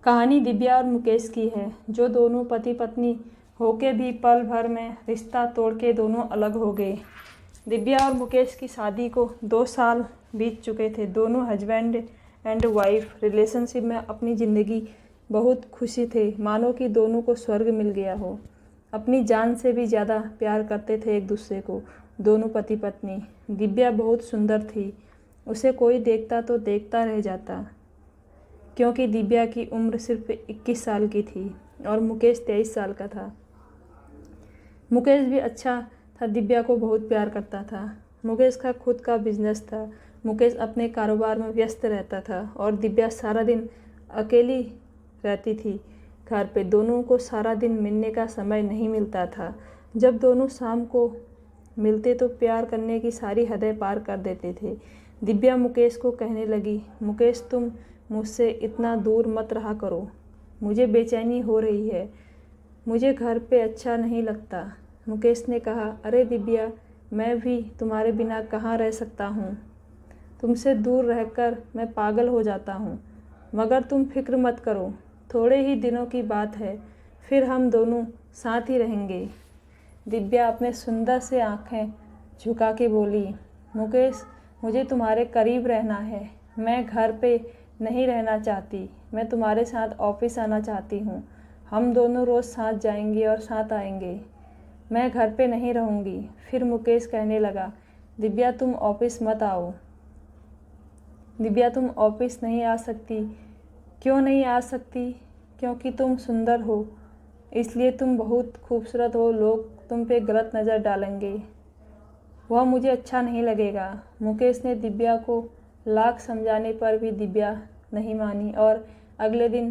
कहानी दिव्या और मुकेश की है, जो दोनों पति पत्नी होके भी पल भर में रिश्ता तोड़ के दोनों अलग हो गए। दिव्या और मुकेश की शादी को 2 साल बीत चुके थे। दोनों हस्बैंड एंड वाइफ रिलेशनशिप में अपनी ज़िंदगी बहुत खुशी थे, मानो कि दोनों को स्वर्ग मिल गया हो। अपनी जान से भी ज़्यादा प्यार करते थे एक दूसरे को, दोनों पति पत्नी। दिव्या बहुत सुंदर थी, उसे कोई देखता तो देखता रह जाता, क्योंकि दिव्या की उम्र सिर्फ 21 साल की थी और मुकेश 23 साल का था। मुकेश भी अच्छा था, दिव्या को बहुत प्यार करता था। मुकेश का खुद का बिजनेस था। मुकेश अपने कारोबार में व्यस्त रहता था और दिव्या सारा दिन अकेली रहती थी घर पे। दोनों को सारा दिन मिलने का समय नहीं मिलता था। जब दोनों शाम को मिलते तो प्यार करने की सारी हदें पार कर देते थे। दिव्या मुकेश को कहने लगी, मुकेश तुम मुझसे इतना दूर मत रहा करो, मुझे बेचैनी हो रही है, मुझे घर पे अच्छा नहीं लगता। मुकेश ने कहा, अरे दिव्या, मैं भी तुम्हारे बिना कहाँ रह सकता हूँ, तुमसे दूर रहकर मैं पागल हो जाता हूँ। मगर तुम फिक्र मत करो, थोड़े ही दिनों की बात है, फिर हम दोनों साथ ही रहेंगे। दिव्या अपने सुंदर से आँखें झुका के बोली, मुकेश मुझे तुम्हारे करीब रहना है, मैं घर पे नहीं रहना चाहती, मैं तुम्हारे साथ ऑफिस आना चाहती हूँ। हम दोनों रोज़ साथ जाएंगे और साथ आएंगे, मैं घर पे नहीं रहूँगी। फिर मुकेश कहने लगा, दिव्या तुम ऑफिस मत आओ। दिव्या तुम ऑफिस नहीं आ सकती। क्यों नहीं आ सकती? क्योंकि तुम सुंदर हो, इसलिए तुम बहुत खूबसूरत हो, लोग तुम पे गलत नज़र डालेंगे, वह मुझे अच्छा नहीं लगेगा। मुकेश ने दिव्या को लाख समझाने पर भी दिव्या नहीं मानी और अगले दिन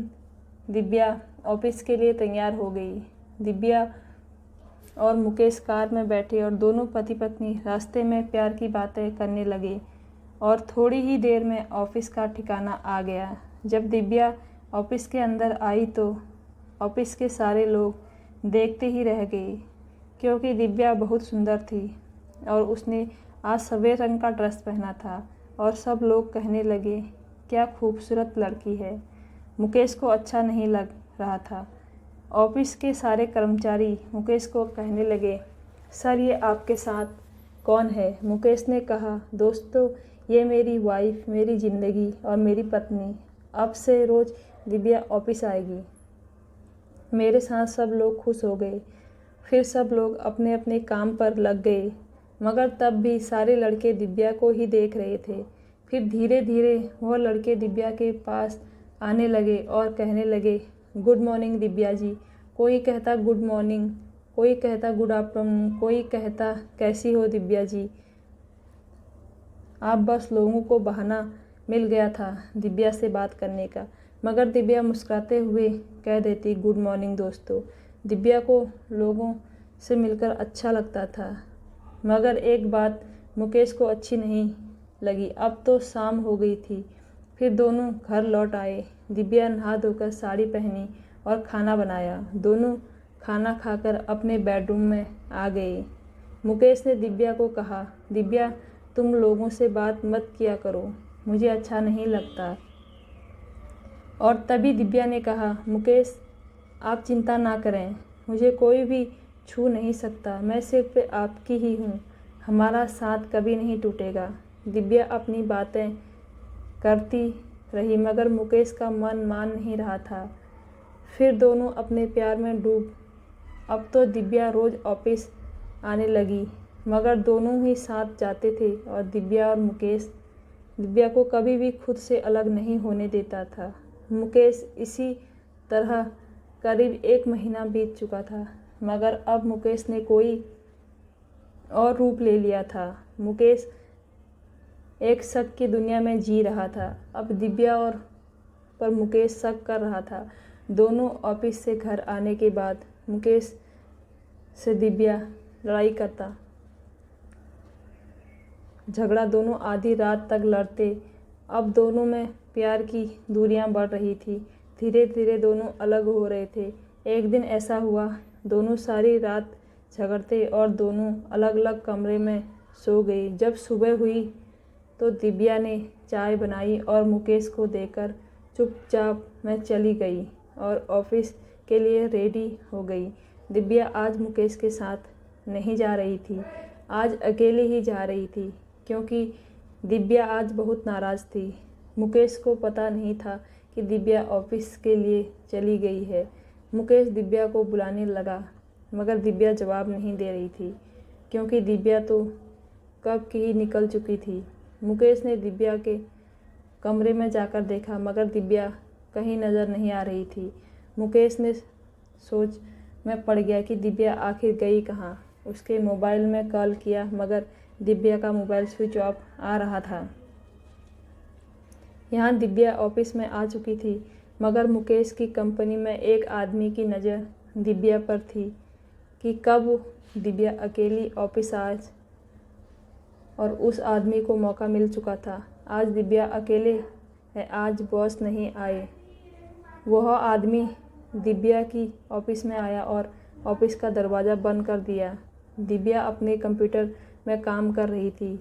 दिव्या ऑफिस के लिए तैयार हो गई। दिव्या और मुकेश कार में बैठे और दोनों पति पत्नी रास्ते में प्यार की बातें करने लगे और थोड़ी ही देर में ऑफिस का ठिकाना आ गया। जब दिव्या ऑफिस के अंदर आई तो ऑफिस के सारे लोग देखते ही रह गए, क्योंकि दिव्या बहुत सुंदर थी और उसने आज सफ़ेद रंग का ड्रेस पहना था और सब लोग कहने लगे, क्या खूबसूरत लड़की है। मुकेश को अच्छा नहीं लग रहा था। ऑफिस के सारे कर्मचारी मुकेश को कहने लगे, सर ये आपके साथ कौन है? मुकेश ने कहा, दोस्तों ये मेरी वाइफ, मेरी ज़िंदगी और मेरी पत्नी। अब से रोज़ दिव्या ऑफिस आएगी। मेरे साथ सब लोग खुश हो गए। फिर सब लोग अपने अपने काम पर लग गए, मगर तब भी सारे लड़के दिव्या को ही देख रहे थे। फिर धीरे धीरे वह लड़के दिव्या के पास आने लगे और कहने लगे, गुड मॉर्निंग दिव्या जी। कोई कहता गुड मॉर्निंग, कोई कहता गुड आफ्टरनून, कोई कहता कैसी हो दिव्या जी। आप बस लोगों को बहाना मिल गया था दिव्या से बात करने का, मगर दिव्या मुस्कुराते हुए कह देती, गुड मॉर्निंग दोस्तों। दिव्या को लोगों से मिलकर अच्छा लगता था, मगर एक बात मुकेश को अच्छी नहीं लगी। अब तो शाम हो गई थी। फिर दोनों घर लौट आए। दिव्या नहा धोकर साड़ी पहनी और खाना बनाया। दोनों खाना खाकर अपने बेडरूम में आ गए। मुकेश ने दिव्या को कहा, दिव्या तुम लोगों से बात मत किया करो, मुझे अच्छा नहीं लगता। और तभी दिव्या ने कहा, मुकेश आप चिंता ना करें, मुझे कोई भी छू नहीं सकता, मैं सिर्फ आपकी ही हूँ, हमारा साथ कभी नहीं टूटेगा। दिव्या अपनी बातें करती रही, मगर मुकेश का मन मान नहीं रहा था। फिर दोनों अपने प्यार में डूब। अब तो दिव्या रोज़ ऑफिस आने लगी, मगर दोनों ही साथ जाते थे और दिव्या और मुकेश दिव्या को कभी भी खुद से अलग नहीं होने देता था। मुकेश इसी तरह करीब 1 महीना बीत चुका था, मगर अब मुकेश ने कोई और रूप ले लिया था। मुकेश एक शक की दुनिया में जी रहा था। अब दिव्या और पर मुकेश शक कर रहा था। दोनों ऑफिस से घर आने के बाद मुकेश से दिव्या लड़ाई करता, झगड़ा, दोनों आधी रात तक लड़ते। अब दोनों में प्यार की दूरियां बढ़ रही थी। धीरे धीरे दोनों अलग हो रहे थे। एक दिन ऐसा हुआ, दोनों सारी रात झगड़ते और दोनों अलग अलग कमरे में सो गए। जब सुबह हुई तो दिव्या ने चाय बनाई और मुकेश को देकर चुपचाप मैं चली गई और ऑफिस के लिए रेडी हो गई। दिव्या आज मुकेश के साथ नहीं जा रही थी, आज अकेली ही जा रही थी, क्योंकि दिव्या आज बहुत नाराज़ थी। मुकेश को पता नहीं था कि दिव्या ऑफिस के लिए चली गई है। मुकेश दिव्या को बुलाने लगा, मगर दिव्या जवाब नहीं दे रही थी, क्योंकि दिव्या तो कब की ही निकल चुकी थी। मुकेश ने दिव्या के कमरे में जाकर देखा, मगर दिव्या कहीं नज़र नहीं आ रही थी। मुकेश ने सोच में पड़ गया कि दिव्या आखिर गई कहाँ। उसके मोबाइल में कॉल किया, मगर दिव्या का मोबाइल स्विच ऑफ आ रहा था। यहाँ दिव्या ऑफिस में आ चुकी थी, मगर मुकेश की कंपनी में एक आदमी की नज़र दिव्या पर थी कि कब दिव्या अकेली ऑफिस आज, और उस आदमी को मौका मिल चुका था। आज दिव्या अकेले है, आज बॉस नहीं आए। वह आदमी दिव्या की ऑफिस में आया और ऑफिस का दरवाज़ा बंद कर दिया। दिव्या अपने कंप्यूटर में काम कर रही थी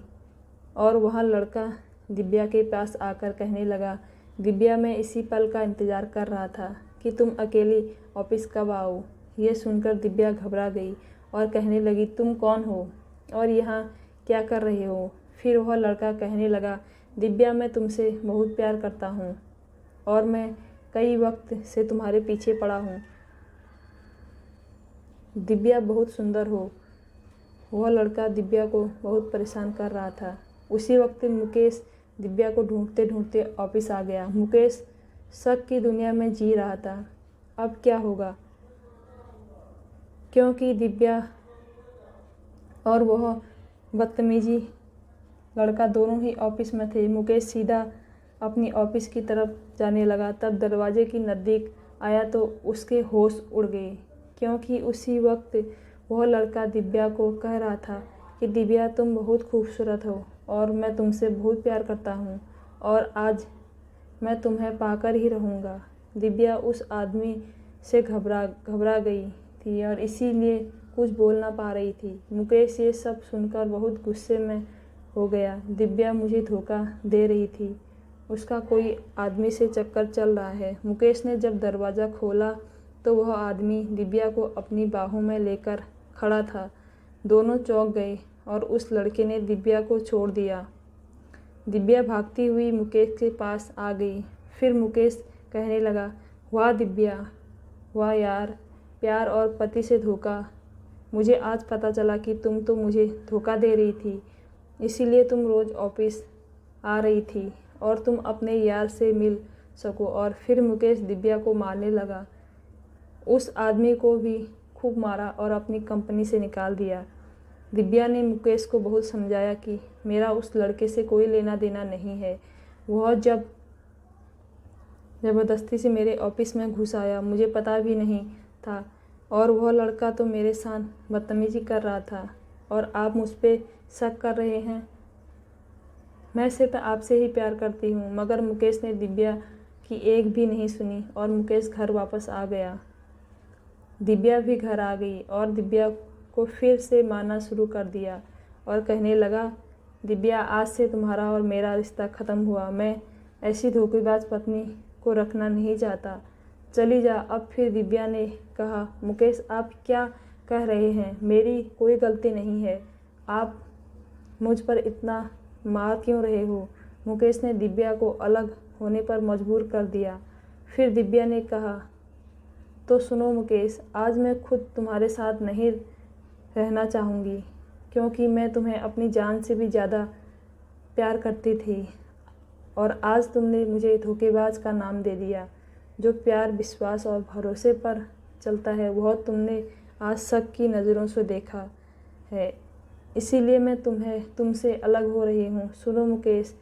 और वह लड़का दिव्या के पास आकर कहने लगा, दिव्या मैं इसी पल का इंतज़ार कर रहा था कि तुम अकेली ऑफिस कब आओ। ये सुनकर दिव्या घबरा गई और कहने लगी, तुम कौन हो और यहाँ क्या कर रहे हो। फिर वह लड़का कहने लगा, दिव्या मैं तुमसे बहुत प्यार करता हूँ और मैं कई वक्त से तुम्हारे पीछे पड़ा हूँ। दिव्या बहुत सुंदर हो। वह लड़का दिव्या को बहुत परेशान कर रहा था। उसी वक्त मुकेश दिव्या को ढूंढते ढूंढते ऑफिस आ गया। मुकेश शक की दुनिया में जी रहा था, अब क्या होगा, क्योंकि दिव्या और वह बदतमीजी लड़का दोनों ही ऑफिस में थे। मुकेश सीधा अपनी ऑफिस की तरफ जाने लगा। तब दरवाजे की नज़दीक आया तो उसके होश उड़ गए, क्योंकि उसी वक्त वह लड़का दिव्या को कह रहा था कि दिव्या तुम बहुत खूबसूरत हो और मैं तुमसे बहुत प्यार करता हूँ और आज मैं तुम्हें पाकर ही रहूँगा। दिव्या उस आदमी से घबरा गई थी और इसीलिए कुछ बोल ना पा रही थी। मुकेश ये सब सुनकर बहुत गुस्से में हो गया। दिव्या मुझे धोखा दे रही थी, उसका कोई आदमी से चक्कर चल रहा है। मुकेश ने जब दरवाज़ा खोला तो वह आदमी दिव्या को अपनी बाहों में लेकर खड़ा था। दोनों चौंक गए और उस लड़के ने दिव्या को छोड़ दिया। दिव्या भागती हुई मुकेश के पास आ गई। फिर मुकेश कहने लगा, वाह दिव्या, वाह यार, प्यार और पति से धोखा। मुझे आज पता चला कि तुम तो मुझे धोखा दे रही थी, इसीलिए तुम रोज़ ऑफिस आ रही थी और तुम अपने यार से मिल सको। और फिर मुकेश दिव्या को मारने लगा। उस आदमी को भी खूब मारा और अपनी कंपनी से निकाल दिया। दिव्या ने मुकेश को बहुत समझाया कि मेरा उस लड़के से कोई लेना देना नहीं है। वह जब ज़बरदस्ती से मेरे ऑफिस में घुस आया, मुझे पता भी नहीं था, और वह लड़का तो मेरे साथ बदतमीजी कर रहा था और आप मुझ पर शक कर रहे हैं। मैं सिर्फ आपसे ही प्यार करती हूँ। मगर मुकेश ने दिव्या की एक भी नहीं सुनी और मुकेश घर वापस आ गया। दिव्या भी घर आ गई और दिव्या को फिर से मारना शुरू कर दिया और कहने लगा, दिव्या आज से तुम्हारा और मेरा रिश्ता ख़त्म हुआ। मैं ऐसी धोखेबाज पत्नी को रखना नहीं चाहता, चली जा अब। फिर दिव्या ने कहा, मुकेश आप क्या कह रहे हैं, मेरी कोई गलती नहीं है, आप मुझ पर इतना मार क्यों रहे हो। मुकेश ने दिव्या को अलग होने पर मजबूर कर दिया। फिर दिव्या ने कहा, तो सुनो मुकेश, आज मैं खुद तुम्हारे साथ नहीं रहना चाहूँगी, क्योंकि मैं तुम्हें अपनी जान से भी ज़्यादा प्यार करती थी और आज तुमने मुझे धोखेबाज का नाम दे दिया। जो प्यार, विश्वास और भरोसे पर चलता है वह तुमने आज शक की नज़रों से देखा है, इसीलिए मैं तुमसे अलग हो रही हूँ। सुनो मुकेश,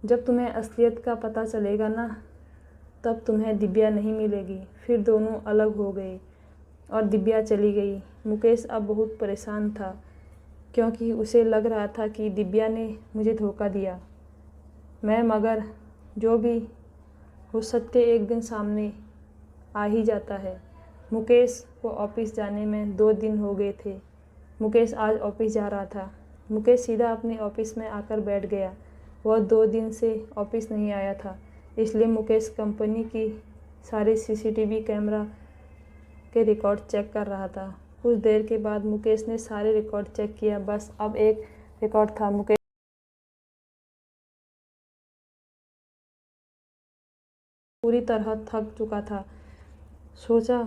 जब तुम्हें असलियत का पता चलेगा ना, तब तुम्हें दिव्या नहीं मिलेगी। फिर दोनों अलग हो गए और दिव्या चली गई। मुकेश अब बहुत परेशान था, क्योंकि उसे लग रहा था कि दिव्या ने मुझे धोखा दिया। मगर जो भी हो, सत्य एक दिन सामने आ ही जाता है। मुकेश को ऑफिस जाने में 2 दिन हो गए थे। मुकेश आज ऑफिस जा रहा था। मुकेश सीधा अपने ऑफिस में आकर बैठ गया। वह 2 दिन से ऑफिस नहीं आया था, इसलिए मुकेश कंपनी की सारे सीसीटीवी कैमरा के रिकॉर्ड चेक कर रहा था। कुछ देर के बाद मुकेश ने सारे रिकॉर्ड चेक किया। बस अब एक रिकॉर्ड था। मुकेश पूरी तरह थक चुका था। सोचा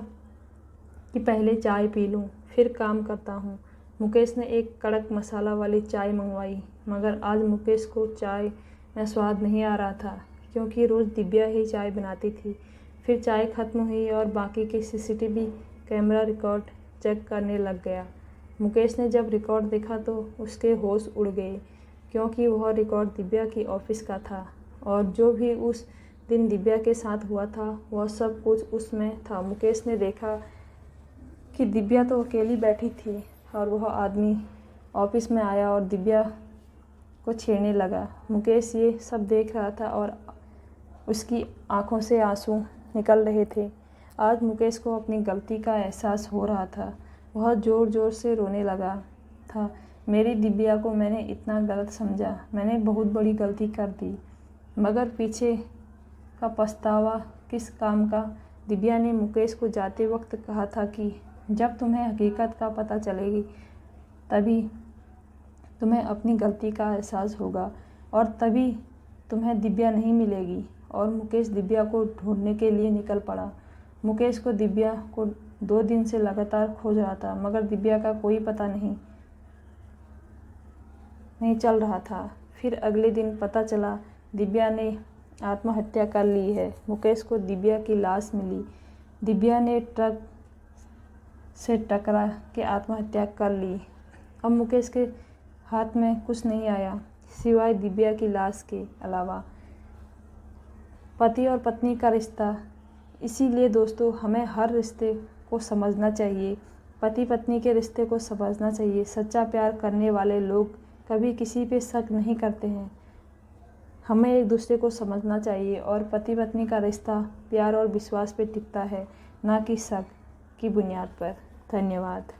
कि पहले चाय पी लूं, फिर काम करता हूं। मुकेश ने एक कड़क मसाला वाली चाय मंगवाई, मगर आज मुकेश को चाय में स्वाद नहीं आ रहा था, क्योंकि रोज़ दिव्या ही चाय बनाती थी। फिर चाय खत्म हुई और बाकी के सीसीटीवी कैमरा रिकॉर्ड चेक करने लग गया। मुकेश ने जब रिकॉर्ड देखा तो उसके होश उड़ गए, क्योंकि वह रिकॉर्ड दिव्या की ऑफिस का था और जो भी उस दिन दिव्या के साथ हुआ था वह सब कुछ उसमें था। मुकेश ने देखा कि दिव्या तो अकेली बैठी थी और वह आदमी ऑफिस में आया और दिव्या को छेड़ने लगा। मुकेश ये सब देख रहा था और उसकी आंखों से आंसू निकल रहे थे। आज मुकेश को अपनी गलती का एहसास हो रहा था। वह ज़ोर ज़ोर से रोने लगा था। मेरी दिव्या को मैंने इतना गलत समझा, मैंने बहुत बड़ी गलती कर दी, मगर पीछे का पछतावा किस काम का। दिव्या ने मुकेश को जाते वक्त कहा था कि जब तुम्हें हकीकत का पता चलेगी तभी तुम्हें अपनी गलती का एहसास होगा और तभी तुम्हें दिव्या नहीं मिलेगी। और मुकेश दिव्या को ढूंढने के लिए निकल पड़ा। मुकेश को दिव्या को 2 दिन से लगातार खोज रहा था, मगर दिव्या का कोई पता नहीं चल रहा था। फिर अगले दिन पता चला दिव्या ने आत्महत्या कर ली है। मुकेश को दिव्या की लाश मिली। दिव्या ने ट्रक से टकरा के आत्महत्या कर ली। अब मुकेश के हाथ में कुछ नहीं आया सिवाय दिव्या की लाश के अलावा। पति और पत्नी का रिश्ता, इसीलिए दोस्तों हमें हर रिश्ते को समझना चाहिए। पति पत्नी के रिश्ते को समझना चाहिए। सच्चा प्यार करने वाले लोग कभी किसी पे शक नहीं करते हैं। हमें एक दूसरे को समझना चाहिए और पति पत्नी का रिश्ता प्यार और विश्वास पे टिकता है, ना कि शक की बुनियाद पर। धन्यवाद।